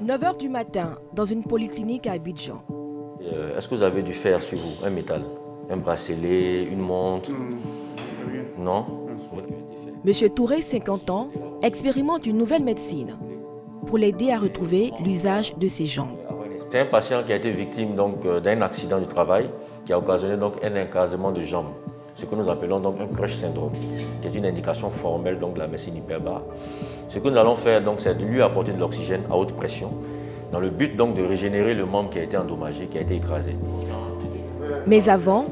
9 h du matin, dans une polyclinique à Abidjan. Est-ce que vous avez du fer sur vous, un métal, un bracelet, une montre? Non. Monsieur Touré, 50 ans, expérimente une nouvelle médecine pour l'aider à retrouver l'usage de ses jambes. C'est un patient qui a été victime d'un accident du travail qui a occasionné un écrasement de jambes, ce que nous appelons donc un crush syndrome, qui est une indication formelle de la médecine hyperbare. Ce que nous allons faire, c'est de lui apporter de l'oxygène à haute pression, dans le but de régénérer le membre qui a été endommagé, qui a été écrasé. Mais avant,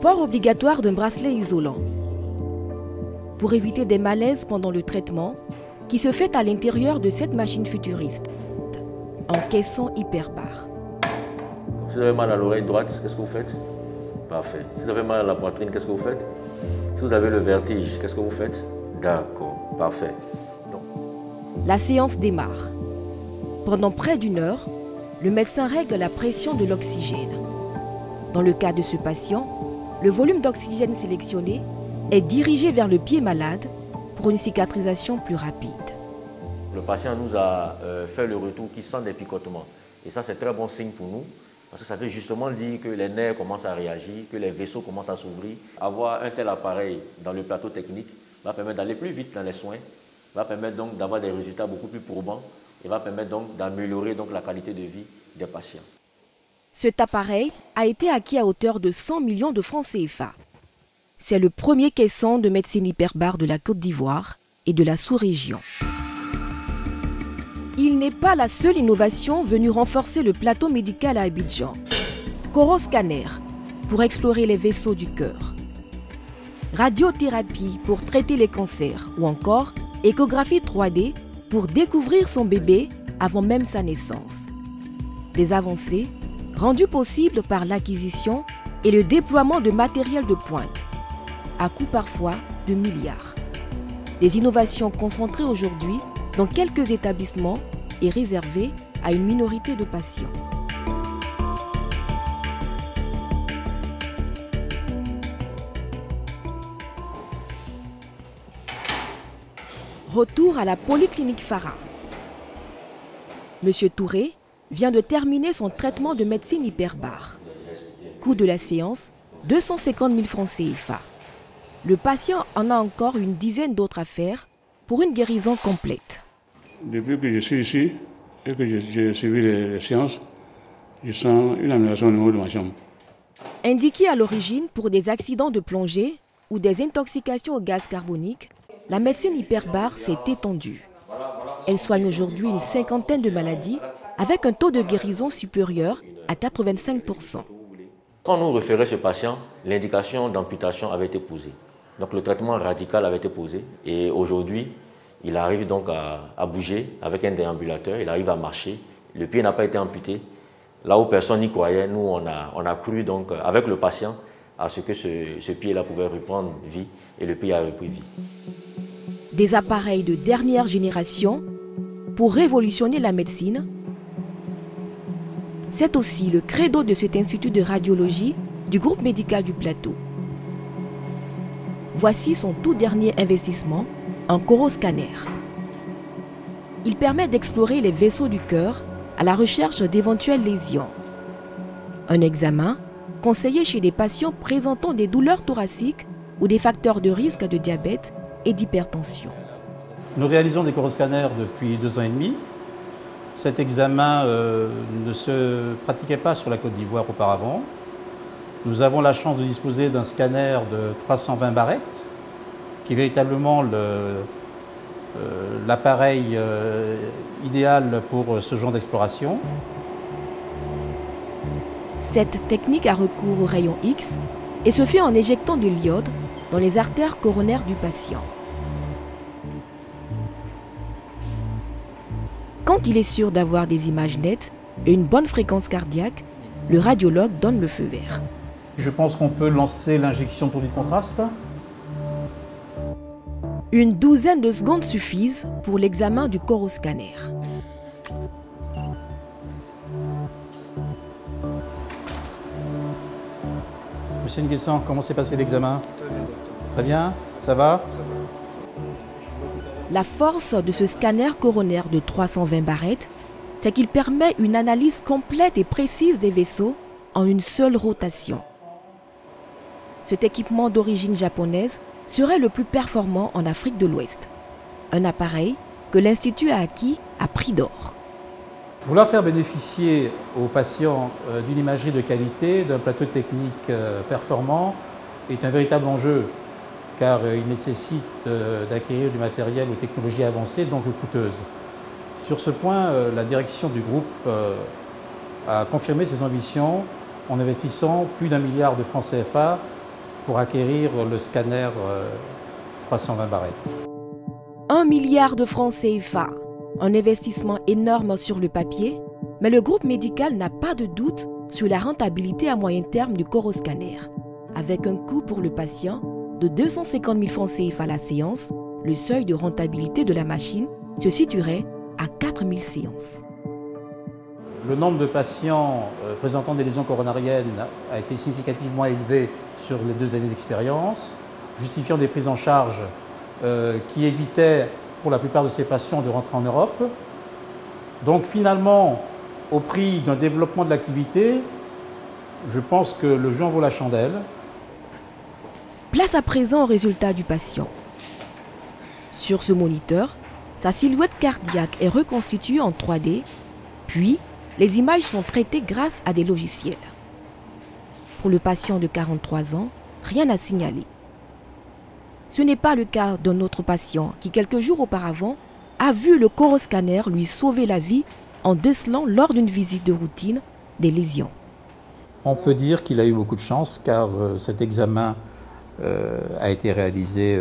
port obligatoire d'un bracelet isolant pour éviter des malaises pendant le traitement qui se fait à l'intérieur de cette machine futuriste, en caisson hyperbare. Si vous avez mal à l'oreille droite, qu'est-ce que vous faites? Parfait. Si vous avez mal à la poitrine, qu'est-ce que vous faites? Si vous avez le vertige, qu'est-ce que vous faites? D'accord, parfait. La séance démarre. Pendant près d'1 heure, le médecin règle la pression de l'oxygène. Dans le cas de ce patient, le volume d'oxygène sélectionné est dirigé vers le pied malade pour une cicatrisation plus rapide. Le patient nous a fait le retour qui sent des picotements. Et ça, c'est très bon signe pour nous, parce que ça veut justement dire que les nerfs commencent à réagir, que les vaisseaux commencent à s'ouvrir. Avoir un tel appareil dans le plateau technique va permettre d'aller plus vite dans les soins, va permettre donc d'avoir des résultats beaucoup plus probants et va permettre donc d'améliorer la qualité de vie des patients. Cet appareil a été acquis à hauteur de 100 millions de francs CFA. C'est le premier caisson de médecine hyperbare de la Côte d'Ivoire et de la sous-région. Il n'est pas la seule innovation venue renforcer le plateau médical à Abidjan. Coroscanner pour explorer les vaisseaux du cœur. Radiothérapie pour traiter les cancers ou encore échographie 3D pour découvrir son bébé avant même sa naissance. Des avancées rendues possibles par l'acquisition et le déploiement de matériel de pointe, à coût parfois de milliards. Des innovations concentrées aujourd'hui dans quelques établissements et réservées à une minorité de patients. Retour à la polyclinique Farah. Monsieur Touré vient de terminer son traitement de médecine hyperbare. Coût de la séance, 250 000 francs CFA. Le patient en a encore une dizaine d'autres à faire pour une guérison complète. Depuis que je suis ici et que j'ai suivi les séances, je sens une amélioration au niveau de ma jambe. Indiquée à l'origine pour des accidents de plongée ou des intoxications au gaz carbonique, la médecine hyperbare s'est étendue. Elle soigne aujourd'hui une cinquantaine de maladies avec un taux de guérison supérieur à 85%. Quand on nous référait ce patient, l'indication d'amputation avait été posée. Donc le traitement radical avait été posé et aujourd'hui, il arrive donc à bouger avec un déambulateur, il arrive à marcher. Le pied n'a pas été amputé. Là où personne n'y croyait, nous on a cru donc avec le patient à ce que ce pied-là pouvait reprendre vie et le pied a repris vie. Des appareils de dernière génération pour révolutionner la médecine. C'est aussi le credo de cet institut de radiologie du groupe médical du Plateau. Voici son tout dernier investissement, un coroscanner. Il permet d'explorer les vaisseaux du cœur à la recherche d'éventuelles lésions. Un examen conseillé chez des patients présentant des douleurs thoraciques ou des facteurs de risque de diabète et d'hypertension. Nous réalisons des coroscanners depuis 2 ans et demi. Cet examen ne se pratiquait pas sur la Côte d'Ivoire auparavant. Nous avons la chance de disposer d'un scanner de 320 barrettes, qui est véritablement l'appareil idéal pour ce genre d'exploration. Cette technique a recours au rayon X et se fait en éjectant de l'iode dans les artères coronaires du patient. Quand il est sûr d'avoir des images nettes et une bonne fréquence cardiaque, le radiologue donne le feu vert. Je pense qu'on peut lancer l'injection pour du contraste. Une douzaine de secondes suffisent pour l'examen du coroscanner. Monsieur Nguessan, comment s'est passé l'examen? Très bien, ça va? La force de ce scanner coronaire de 320 barrettes c'est qu'il permet une analyse complète et précise des vaisseaux en une seule rotation. Cet équipement d'origine japonaise serait le plus performant en Afrique de l'Ouest. Un appareil que l'Institut a acquis à prix d'or. Vouloir faire bénéficier aux patients d'une imagerie de qualité, d'un plateau technique performant, est un véritable enjeu, car il nécessite d'acquérir du matériel aux technologies avancées, donc coûteuses. Sur ce point, la direction du groupe a confirmé ses ambitions en investissant plus d'1 milliard de francs CFA pour acquérir le scanner 320 barrettes. 1 milliard de francs CFA, un investissement énorme sur le papier, mais le groupe médical n'a pas de doute sur la rentabilité à moyen terme du coroscanner. Avec un coût pour le patient de 250 000 francs CFA la séance, le seuil de rentabilité de la machine se situerait à 4 000 séances. Le nombre de patients présentant des lésions coronariennes a été significativement élevé sur les 2 années d'expérience, justifiant des prises en charge qui évitaient pour la plupart de ces patients de rentrer en Europe. Donc finalement, au prix d'un développement de l'activité, je pense que le jeu en vaut la chandelle. Place à présent au résultat du patient. Sur ce moniteur, sa silhouette cardiaque est reconstituée en 3D, puis les images sont traitées grâce à des logiciels. Pour le patient de 43 ans, rien à signaler. Ce n'est pas le cas d'un autre patient qui, quelques jours auparavant, a vu le coroscanner lui sauver la vie en décelant lors d'une visite de routine des lésions. On peut dire qu'il a eu beaucoup de chance car cet examen a été réalisé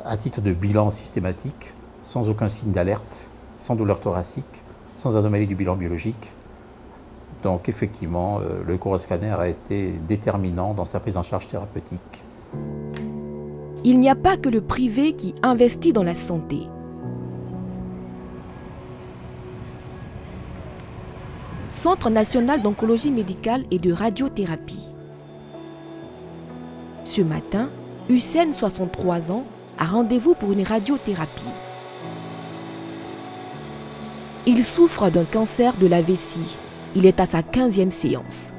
à titre de bilan systématique, sans aucun signe d'alerte, sans douleur thoracique, sans anomalie du bilan biologique. Donc effectivement, le coroscanner a été déterminant dans sa prise en charge thérapeutique. Il n'y a pas que le privé qui investit dans la santé. Centre national d'oncologie médicale et de radiothérapie. Ce matin, Hussein, 63 ans, a rendez-vous pour une radiothérapie. Il souffre d'un cancer de la vessie. Il est à sa 15e séance.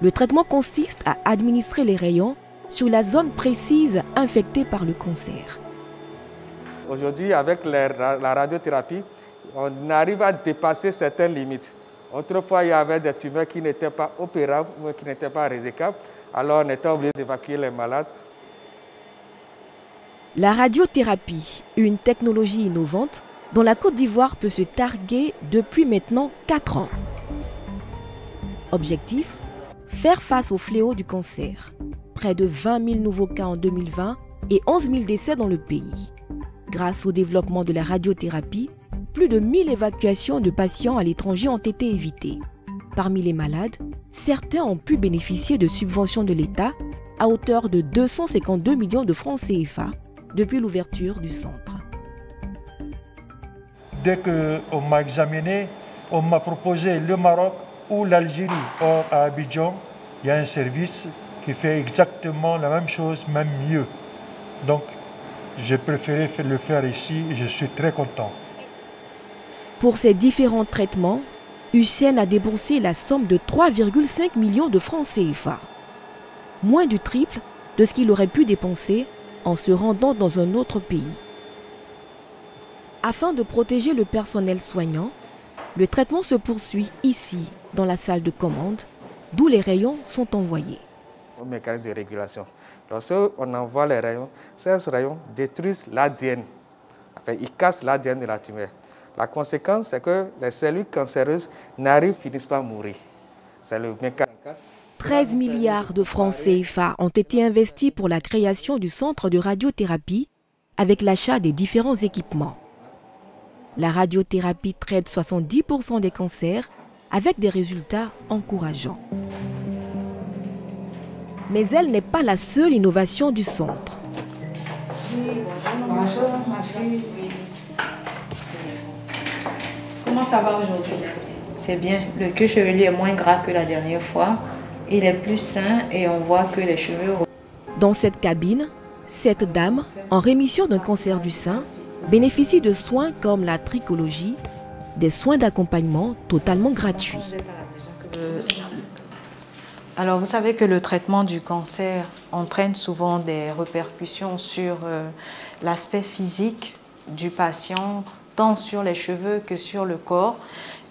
Le traitement consiste à administrer les rayons sur la zone précise infectée par le cancer. Aujourd'hui, avec la radiothérapie, on arrive à dépasser certaines limites. Autrefois, il y avait des tumeurs qui n'étaient pas opérables ou qui n'étaient pas résécables. Alors, on était obligé d'évacuer les malades. La radiothérapie, une technologie innovante dont la Côte d'Ivoire peut se targuer depuis maintenant 4 ans. Objectif, faire face au fléau du cancer. Près de 20 000 nouveaux cas en 2020 et 11 000 décès dans le pays. Grâce au développement de la radiothérapie, plus de 1000 évacuations de patients à l'étranger ont été évitées. Parmi les malades, certains ont pu bénéficier de subventions de l'État à hauteur de 252 millions de francs CFA depuis l'ouverture du centre. Dès qu'on m'a examiné, on m'a proposé le Maroc ou l'Algérie. Or, à Abidjan, il y a un service qui fait exactement la même chose, même mieux. Donc, j'ai préféré le faire ici et je suis très content. Pour ces différents traitements, Hussein a déboursé la somme de 3,5 millions de francs CFA. Moins du triple de ce qu'il aurait pu dépenser en se rendant dans un autre pays. Afin de protéger le personnel soignant, le traitement se poursuit ici, dans la salle de commande, d'où les rayons sont envoyés. Un mécanisme de régulation. Lorsqu'on envoie les rayons, ces rayons détruisent l'ADN. Enfin, ils cassent l'ADN de la tumeur. La conséquence, c'est que les cellules cancéreuses finissent par mourir. C'est le mécanisme. 13 milliards de francs CFA ont été investis pour la création du centre de radiothérapie avec l'achat des différents équipements. La radiothérapie traite 70% des cancers avec des résultats encourageants. Mais elle n'est pas la seule innovation du centre. Bonjour, ma fille. Comment ça va aujourd'hui? C'est bien. Le queue chevelu est moins gras que la dernière fois. Il est plus sain et on voit que les cheveux... Dans cette cabine, cette dame, en rémission d'un cancer du sein, bénéficient de soins comme la trichologie, des soins d'accompagnement totalement gratuits. Alors, vous savez que le traitement du cancer entraîne souvent des répercussions sur l'aspect physique du patient, tant sur les cheveux que sur le corps.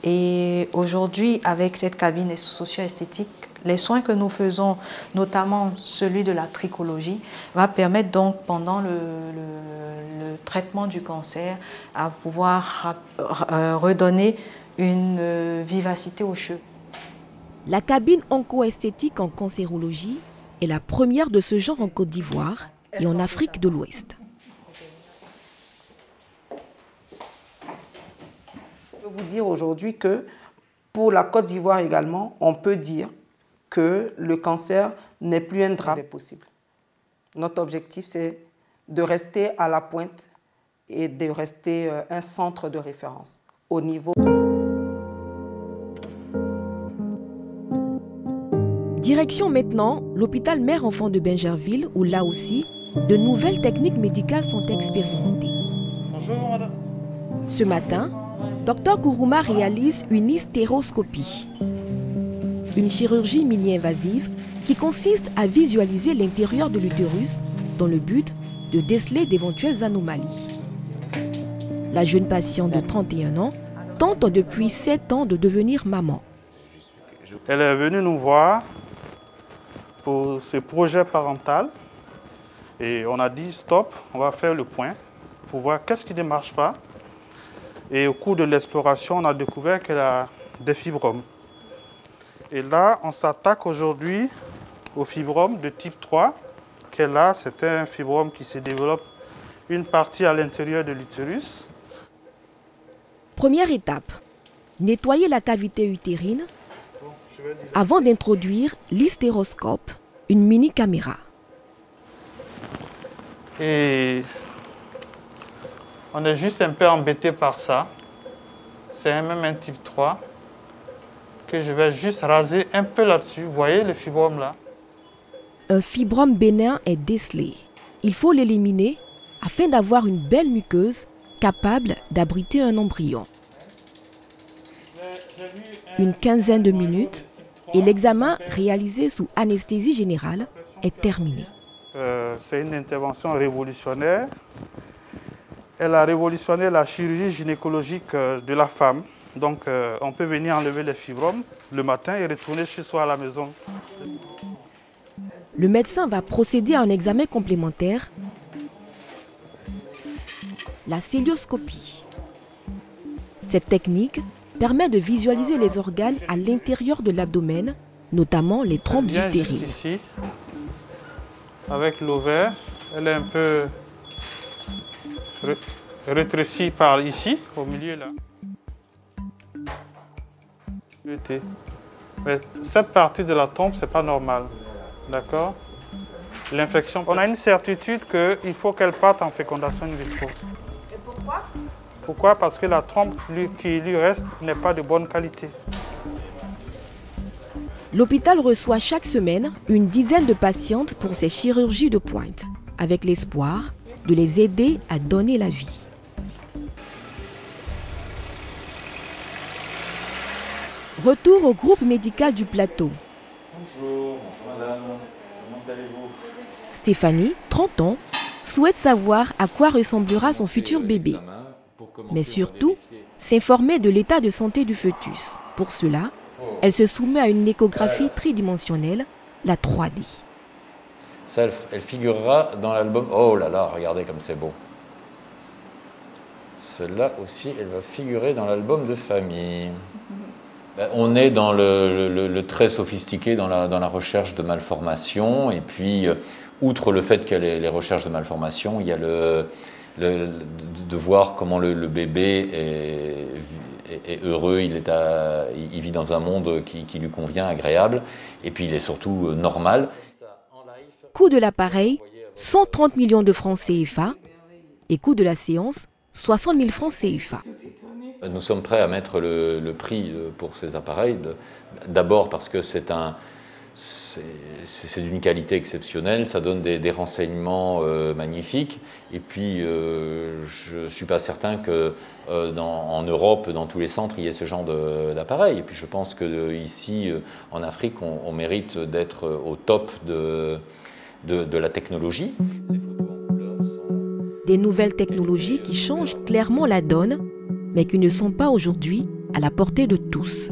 Et aujourd'hui, avec cette cabine socio-esthétique, les soins que nous faisons, notamment celui de la trichologie, va permettre donc pendant le traitement du cancer à pouvoir redonner une vivacité aux cheveux. La cabine onco-esthétique en cancérologie est la première de ce genre en Côte d'Ivoire et en Afrique de l'Ouest. Je peux vous dire aujourd'hui que pour la Côte d'Ivoire également, on peut dire que le cancer n'est plus un drame possible. Notre objectif, c'est de rester à la pointe et de rester un centre de référence au niveau. Direction maintenant l'hôpital mère-enfant de Bingerville où là aussi, de nouvelles techniques médicales sont expérimentées. Bonjour, madame. Ce matin, Dr Kourouma réalise une hystéroscopie, une chirurgie mini-invasive qui consiste à visualiser l'intérieur de l'utérus dans le but de déceler d'éventuelles anomalies. La jeune patiente de 31 ans tente depuis 7 ans de devenir maman. Elle est venue nous voir pour ce projet parental et on a dit stop, on va faire le point pour voir qu'est-ce qui ne marche pas. Et au cours de l'exploration, on a découvert qu'elle a des fibromes. Et là, on s'attaque aujourd'hui au fibrome de type 3 qu'elle a. C'est un fibrome qui se développe une partie à l'intérieur de l'utérus. Première étape, nettoyer la cavité utérine avant d'introduire l'hystéroscope, une mini-caméra. Et on est juste un peu embêté par ça. C'est même un type 3 que je vais juste raser un peu là-dessus. Vous voyez le fibrome là? Un fibrome bénin est décelé. Il faut l'éliminer afin d'avoir une belle muqueuse capable d'abriter un embryon. Une quinzaine de minutes et l'examen réalisé sous anesthésie générale est terminé. C'est une intervention révolutionnaire. Elle a révolutionné la chirurgie gynécologique de la femme. Donc on peut venir enlever les fibromes le matin et retourner chez soi à la maison. Le médecin va procéder à un examen complémentaire, la cœlioscopie. Cette technique permet de visualiser les organes à l'intérieur de l'abdomen, notamment les trompes utérines. Ici, avec l'ovaire, elle est un peu rétrécie par ici, au milieu là. Mais cette partie de la trompe, c'est pas normal. D'accord? L'infection, on a une certitude qu'il faut qu'elle parte en fécondation in vitro. Et pourquoi? Pourquoi? Parce que la trompe qui lui reste n'est pas de bonne qualité. L'hôpital reçoit chaque semaine une dizaine de patientes pour ces chirurgies de pointe, avec l'espoir de les aider à donner la vie. Retour au groupe médical du plateau. Bonjour, madame, comment allez-vous? Stéphanie, 30 ans, souhaite savoir à quoi ressemblera son futur bébé, mais surtout s'informer de l'état de santé du fœtus. Pour cela, elle se soumet à une échographie tridimensionnelle, la 3D. Ça, elle figurera dans l'album. Oh là là, regardez comme c'est beau. Celle-là aussi, elle va figurer dans l'album de famille. On est dans le très sophistiqué dans la recherche de malformations. Et puis, outre le fait qu'il y a les recherches de malformations, il y a de voir comment le bébé est heureux, il vit dans un monde qui lui convient, agréable. Et puis, il est surtout normal. Coût de l'appareil, 130 millions de francs CFA. Et coût de la séance, 60 000 francs CFA. Nous sommes prêts à mettre le prix pour ces appareils, d'abord parce que c'est c'est d'une qualité exceptionnelle, ça donne des renseignements magnifiques. Et puis, je ne suis pas certain que en Europe, dans tous les centres, il y ait ce genre d'appareil. Et puis, je pense qu'ici, en Afrique, on mérite d'être au top de la technologie. Des nouvelles technologies qui changent clairement la donne, mais qui ne sont pas aujourd'hui à la portée de tous.